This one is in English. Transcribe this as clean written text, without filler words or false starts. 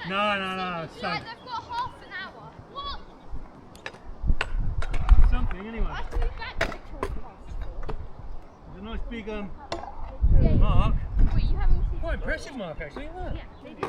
No. So Like they've got half an hour. What? something anyway. I flew back to the passport. There's a nice big Yeah. mark. Wait, you haven't seen Quite impressive mark actually, isn't it? Yeah, they do.